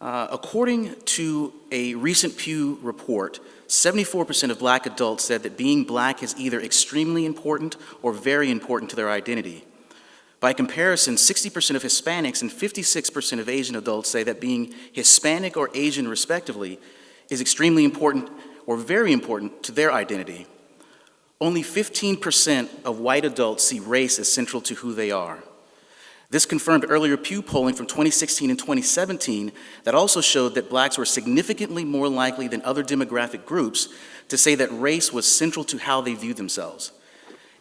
According to a recent Pew report, 74% of black adults said that being black is either extremely important or very important to their identity. By comparison, 60% of Hispanics and 56% of Asian adults say that being Hispanic or Asian, respectively, is extremely important or very important to their identity. Only 15% of white adults see race as central to who they are. This confirmed earlier Pew polling from 2016 and 2017 that also showed that blacks were significantly more likely than other demographic groups to say that race was central to how they view themselves.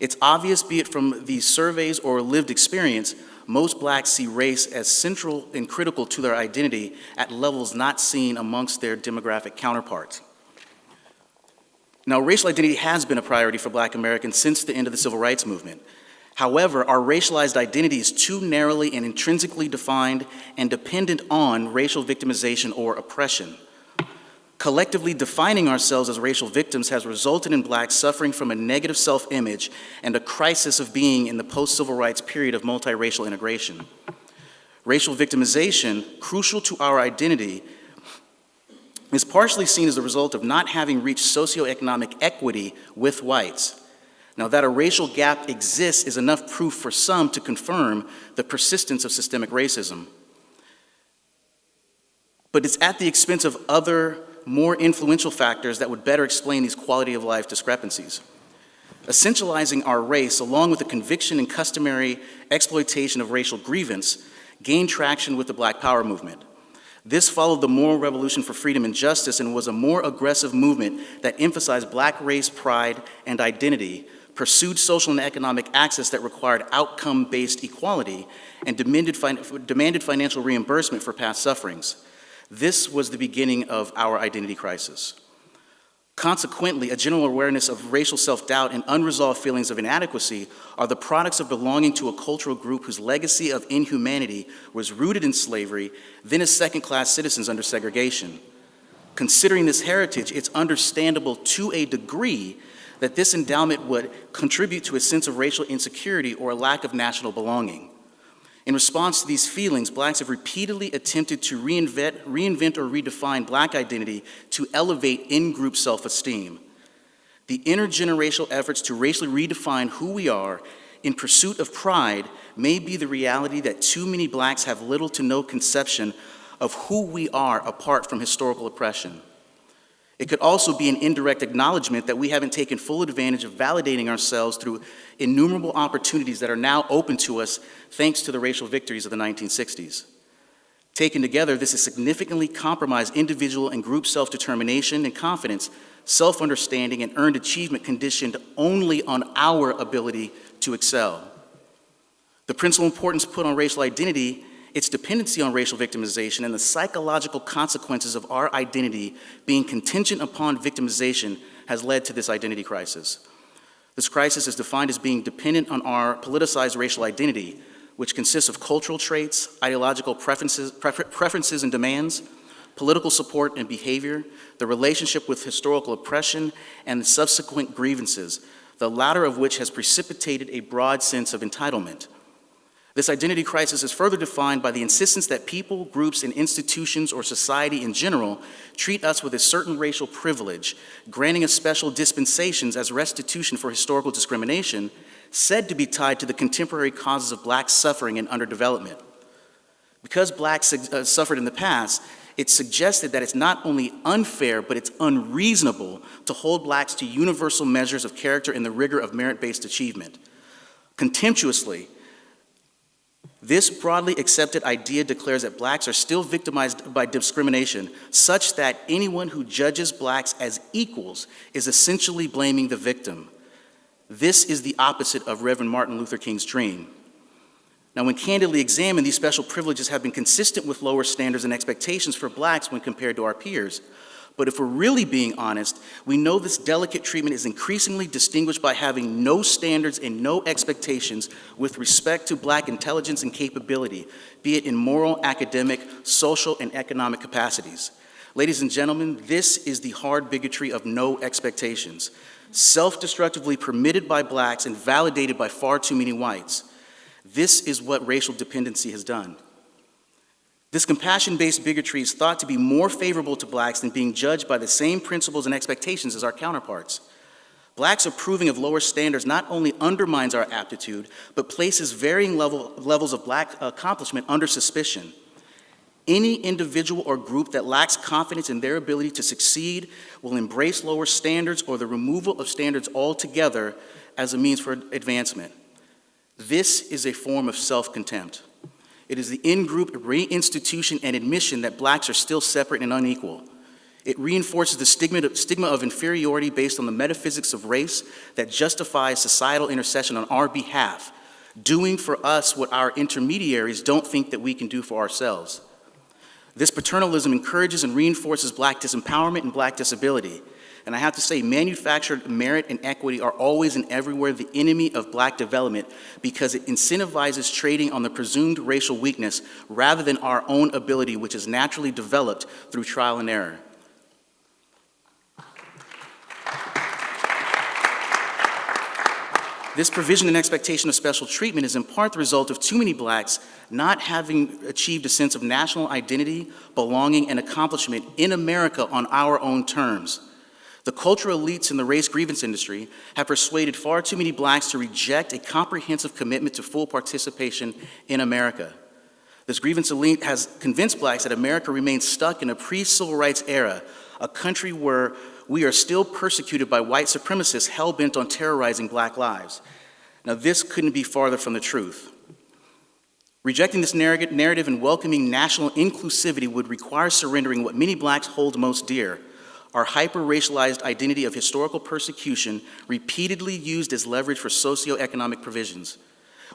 It's obvious, be it from these surveys or lived experience, most blacks see race as central and critical to their identity at levels not seen amongst their demographic counterparts. Now, racial identity has been a priority for black Americans since the end of the Civil Rights Movement. However, our racialized identity is too narrowly and intrinsically defined and dependent on racial victimization or oppression. Collectively defining ourselves as racial victims has resulted in blacks suffering from a negative self-image and a crisis of being in the post-civil rights period of multiracial integration. Racial victimization, crucial to our identity, is partially seen as a result of not having reached socioeconomic equity with whites. Now, that a racial gap exists is enough proof for some to confirm the persistence of systemic racism. But it's at the expense of other, more influential factors that would better explain these quality of life discrepancies. Essentializing our race, along with the conviction and customary exploitation of racial grievance, gained traction with the Black Power movement. This followed the moral revolution for freedom and justice and was a more aggressive movement that emphasized black race pride and identity, pursued social and economic access that required outcome-based equality, and demanded financial reimbursement for past sufferings. This was the beginning of our identity crisis. Consequently, a general awareness of racial self-doubt and unresolved feelings of inadequacy are the products of belonging to a cultural group whose legacy of inhumanity was rooted in slavery, then as second-class citizens under segregation. Considering this heritage, it's understandable to a degree that this endowment would contribute to a sense of racial insecurity or a lack of national belonging. In response to these feelings, blacks have repeatedly attempted to reinvent or redefine black identity to elevate in-group self-esteem. The intergenerational efforts to racially redefine who we are in pursuit of pride may be the reality that too many blacks have little to no conception of who we are apart from historical oppression. It could also be an indirect acknowledgement that we haven't taken full advantage of validating ourselves through innumerable opportunities that are now open to us thanks to the racial victories of the 1960s. Taken together, this has significantly compromised individual and group self-determination and confidence, self-understanding, and earned achievement conditioned only on our ability to excel. The principal importance put on racial identity, its dependency on racial victimization, and the psychological consequences of our identity being contingent upon victimization has led to this identity crisis. This crisis is defined as being dependent on our politicized racial identity, which consists of cultural traits, ideological preferences and demands, political support and behavior, the relationship with historical oppression, and the subsequent grievances, the latter of which has precipitated a broad sense of entitlement. This identity crisis is further defined by the insistence that people, groups, and institutions or society in general treat us with a certain racial privilege, granting us special dispensations as restitution for historical discrimination, said to be tied to the contemporary causes of black suffering and underdevelopment. Because blacks suffered in the past, it's suggested that it's not only unfair, but it's unreasonable to hold blacks to universal measures of character and the rigor of merit-based achievement. Contemptuously, this broadly accepted idea declares that blacks are still victimized by discrimination, such that anyone who judges blacks as equals is essentially blaming the victim. This is the opposite of Reverend Martin Luther King's dream. Now, when candidly examined, these special privileges have been consistent with lower standards and expectations for blacks when compared to our peers. But if we're really being honest, we know this delicate treatment is increasingly distinguished by having no standards and no expectations with respect to black intelligence and capability, be it in moral, academic, social, and economic capacities. Ladies and gentlemen, this is the hard bigotry of no expectations, self-destructively permitted by blacks and validated by far too many whites. This is what racial dependency has done. This compassion-based bigotry is thought to be more favorable to blacks than being judged by the same principles and expectations as our counterparts. Blacks approving of lower standards not only undermines our aptitude, but places varying levels of black accomplishment under suspicion. Any individual or group that lacks confidence in their ability to succeed will embrace lower standards or the removal of standards altogether as a means for advancement. This is a form of self-contempt. It is the in-group reinstitution and admission that blacks are still separate and unequal. It reinforces the stigma of inferiority based on the metaphysics of race that justifies societal intercession on our behalf, doing for us what our intermediaries don't think that we can do for ourselves. This paternalism encourages and reinforces black disempowerment and black disability. And I have to say, manufactured merit and equity are always and everywhere the enemy of black development because it incentivizes trading on the presumed racial weakness rather than our own ability, which is naturally developed through trial and error. This provision and expectation of special treatment is in part the result of too many blacks not having achieved a sense of national identity, belonging, and accomplishment in America on our own terms. The cultural elites in the race grievance industry have persuaded far too many blacks to reject a comprehensive commitment to full participation in America. This grievance elite has convinced blacks that America remains stuck in a pre-civil rights era, a country where we are still persecuted by white supremacists hell-bent on terrorizing black lives. Now, this couldn't be farther from the truth. Rejecting this narrative and welcoming national inclusivity would require surrendering what many blacks hold most dear, our hyper-racialized identity of historical persecution repeatedly used as leverage for socioeconomic provisions.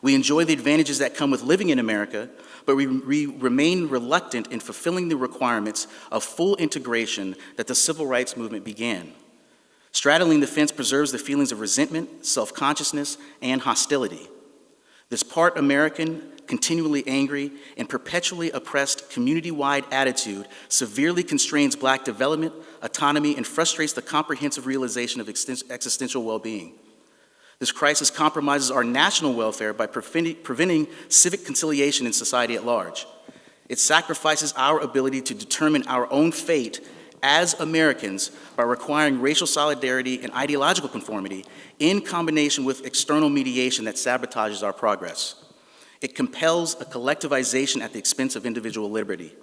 We enjoy the advantages that come with living in America, but we remain reluctant in fulfilling the requirements of full integration that the civil rights movement began. Straddling the fence preserves the feelings of resentment, self-consciousness, and hostility. This part American, continually angry, and perpetually oppressed community-wide attitude severely constrains black development, autonomy, and frustrates the comprehensive realization of existential well-being. This crisis compromises our national welfare by preventing civic conciliation in society at large. It sacrifices our ability to determine our own fate as Americans by requiring racial solidarity and ideological conformity in combination with external mediation that sabotages our progress. It compels a collectivization at the expense of individual liberty.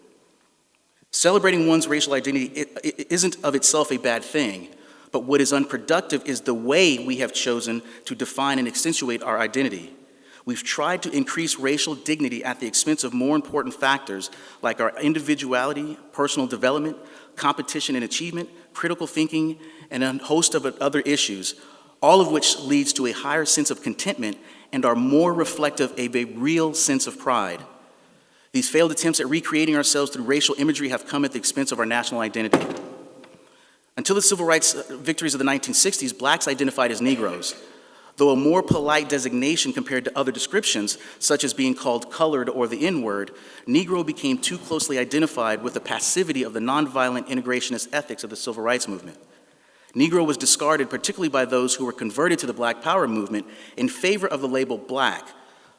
Celebrating one's racial identity isn't of itself a bad thing, but what is unproductive is the way we have chosen to define and accentuate our identity. We've tried to increase racial dignity at the expense of more important factors like our individuality, personal development, competition and achievement, critical thinking, and a host of other issues, all of which leads to a higher sense of contentment and are more reflective of a real sense of pride. These failed attempts at recreating ourselves through racial imagery have come at the expense of our national identity. Until the civil rights victories of the 1960s, blacks identified as Negroes. Though a more polite designation compared to other descriptions, such as being called colored or the N-word, Negro became too closely identified with the passivity of the nonviolent integrationist ethics of the civil rights movement. Negro was discarded particularly by those who were converted to the Black Power movement in favor of the label black,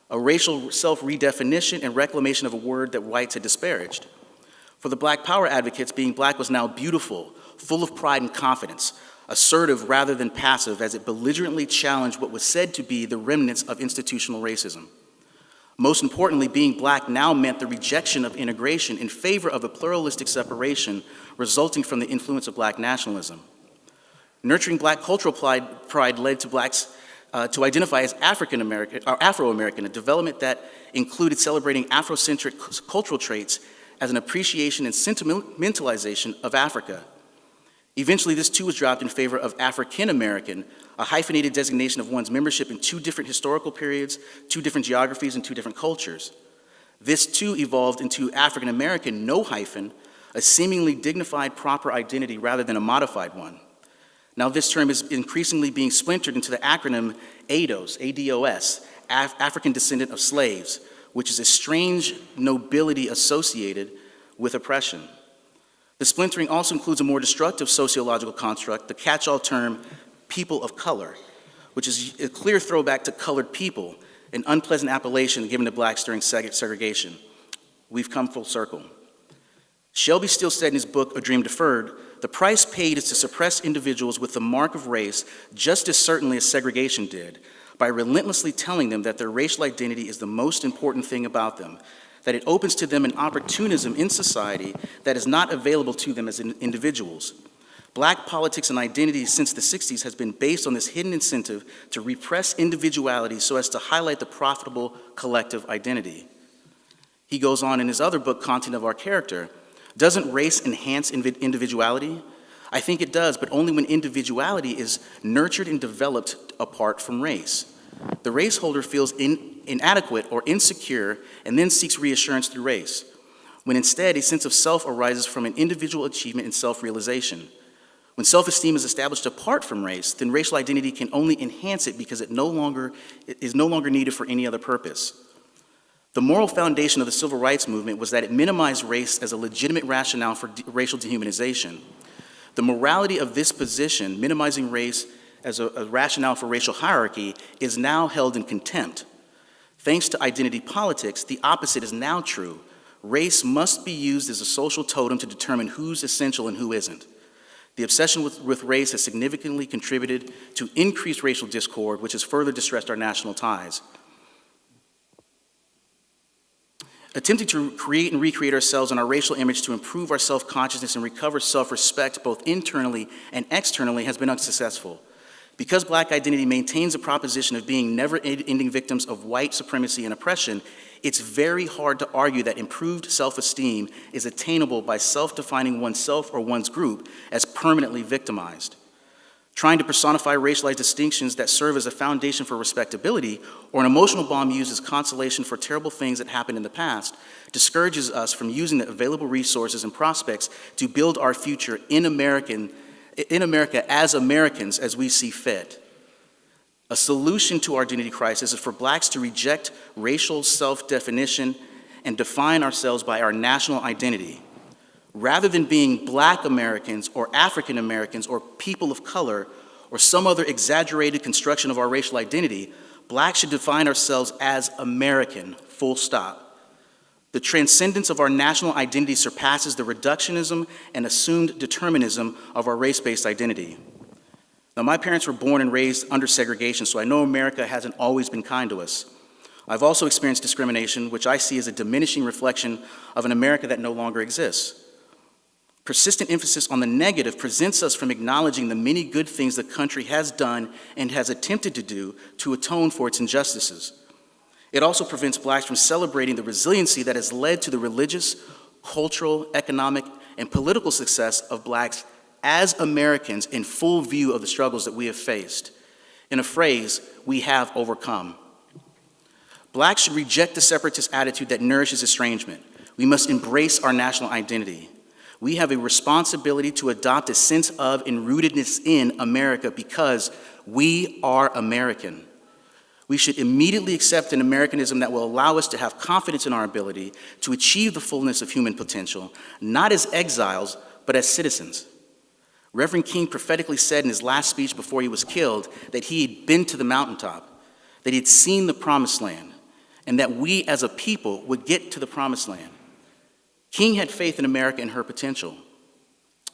a racial self-redefinition and reclamation of a word that whites had disparaged. For the Black Power advocates, being black was now beautiful, full of pride and confidence, assertive rather than passive as it belligerently challenged what was said to be the remnants of institutional racism. Most importantly, being black now meant the rejection of integration in favor of a pluralistic separation resulting from the influence of black nationalism. Nurturing black cultural pride led to blacks to identify as Afro-American, a development that included celebrating Afrocentric cultural traits as an appreciation and sentimentalization of Africa. Eventually, this too was dropped in favor of African American, a hyphenated designation of one's membership in two different historical periods, two different geographies, and two different cultures. This too evolved into African American, no hyphen, a seemingly dignified, proper identity rather than a modified one. Now this term is increasingly being splintered into the acronym ADOS, A-D-O-S, African Descendant of Slaves, which is a strange nobility associated with oppression. The splintering also includes a more destructive sociological construct, the catch-all term people of color, which is a clear throwback to colored people, an unpleasant appellation given to blacks during segregation. We've come full circle. Shelby Steele said in his book, A Dream Deferred, the price paid is to suppress individuals with the mark of race just as certainly as segregation did, by relentlessly telling them that their racial identity is the most important thing about them, that it opens to them an opportunism in society that is not available to them as individuals. Black politics and identity since the 60s has been based on this hidden incentive to repress individuality so as to highlight the profitable collective identity. He goes on in his other book, Content of Our Character, doesn't race enhance individuality? I think it does, but only when individuality is nurtured and developed apart from race. The race holder feels inadequate or insecure and then seeks reassurance through race, when instead a sense of self arises from an individual achievement and self-realization. When self-esteem is established apart from race, then racial identity can only enhance it because it is no longer needed for any other purpose. The moral foundation of the civil rights movement was that it minimized race as a legitimate rationale for racial dehumanization. The morality of this position, minimizing race as a rationale for racial hierarchy, is now held in contempt. Thanks to identity politics, the opposite is now true. Race must be used as a social totem to determine who's essential and who isn't. The obsession with race has significantly contributed to increased racial discord, which has further distressed our national ties. Attempting to create and recreate ourselves and our racial image to improve our self-consciousness and recover self-respect both internally and externally has been unsuccessful. Because Black identity maintains a proposition of being never-ending victims of white supremacy and oppression, it's very hard to argue that improved self-esteem is attainable by self-defining oneself or one's group as permanently victimized. Trying to personify racialized distinctions that serve as a foundation for respectability or an emotional bomb used as consolation for terrible things that happened in the past discourages us from using the available resources and prospects to build our future in America as Americans as we see fit. A solution to our identity crisis is for Blacks to reject racial self-definition and define ourselves by our national identity. Rather than being Black Americans or African Americans or people of color or some other exaggerated construction of our racial identity, Blacks should define ourselves as American, full stop. The transcendence of our national identity surpasses the reductionism and assumed determinism of our race-based identity. Now, my parents were born and raised under segregation, so I know America hasn't always been kind to us. I've also experienced discrimination, which I see as a diminishing reflection of an America that no longer exists. Persistent emphasis on the negative prevents us from acknowledging the many good things the country has done and has attempted to do to atone for its injustices. It also prevents Blacks from celebrating the resiliency that has led to the religious, cultural, economic, and political success of Blacks as Americans in full view of the struggles that we have faced. In a phrase, we have overcome. Blacks should reject the separatist attitude that nourishes estrangement. We must embrace our national identity. We have a responsibility to adopt a sense of and rootedness in America because we are American. We should immediately accept an Americanism that will allow us to have confidence in our ability to achieve the fullness of human potential, not as exiles, but as citizens. Reverend King prophetically said in his last speech before he was killed that he had been to the mountaintop, that he had seen the promised land, and that we as a people would get to the promised land. King had faith in America and her potential.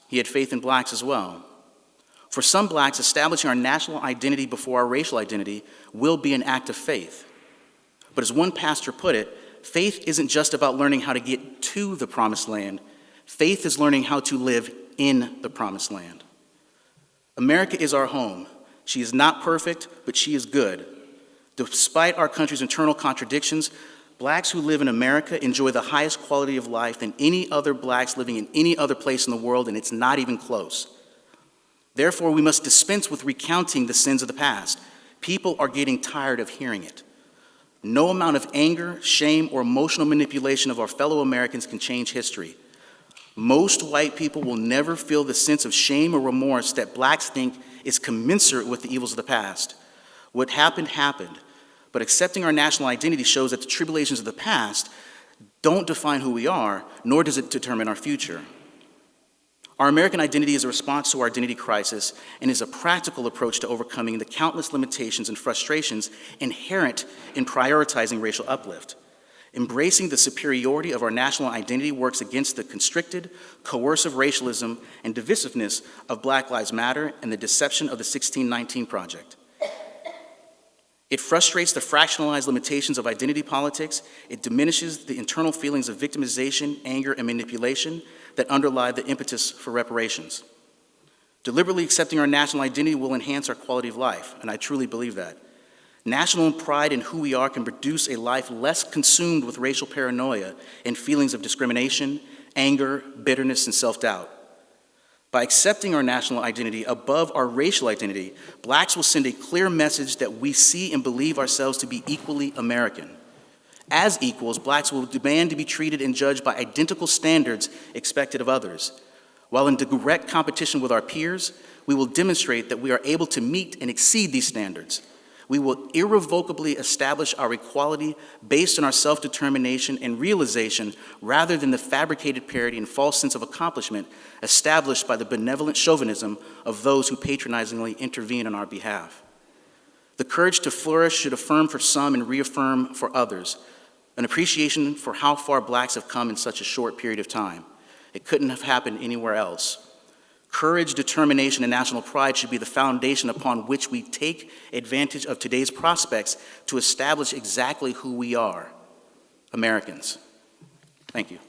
He had faith in Blacks as well. For some Blacks, establishing our national identity before our racial identity will be an act of faith. But as one pastor put it, faith isn't just about learning how to get to the promised land. Faith is learning how to live in the promised land. America is our home. She is not perfect, but she is good. Despite our country's internal contradictions, Blacks who live in America enjoy the highest quality of life than any other Blacks living in any other place in the world, and it's not even close. Therefore, we must dispense with recounting the sins of the past. People are getting tired of hearing it. No amount of anger, shame, or emotional manipulation of our fellow Americans can change history. Most white people will never feel the sense of shame or remorse that Blacks think is commensurate with the evils of the past. What happened, happened. But accepting our national identity shows that the tribulations of the past don't define who we are, nor does it determine our future. Our American identity is a response to our identity crisis and is a practical approach to overcoming the countless limitations and frustrations inherent in prioritizing racial uplift. Embracing the superiority of our national identity works against the constricted, coercive racialism and divisiveness of Black Lives Matter and the deception of the 1619 Project. It frustrates the fractionalized limitations of identity politics. It diminishes the internal feelings of victimization, anger, and manipulation that underlie the impetus for reparations. Deliberately accepting our national identity will enhance our quality of life, and I truly believe that. National pride in who we are can produce a life less consumed with racial paranoia and feelings of discrimination, anger, bitterness, and self-doubt. By accepting our national identity above our racial identity, Blacks will send a clear message that we see and believe ourselves to be equally American. As equals, Blacks will demand to be treated and judged by identical standards expected of others. While in direct competition with our peers, we will demonstrate that we are able to meet and exceed these standards. We will irrevocably establish our equality based on our self-determination and realization rather than the fabricated parity and false sense of accomplishment established by the benevolent chauvinism of those who patronizingly intervene on our behalf. The courage to flourish should affirm for some and reaffirm for others, an appreciation for how far Blacks have come in such a short period of time. It couldn't have happened anywhere else. Courage, determination, and national pride should be the foundation upon which we take advantage of today's prospects to establish exactly who we are, Americans. Thank you.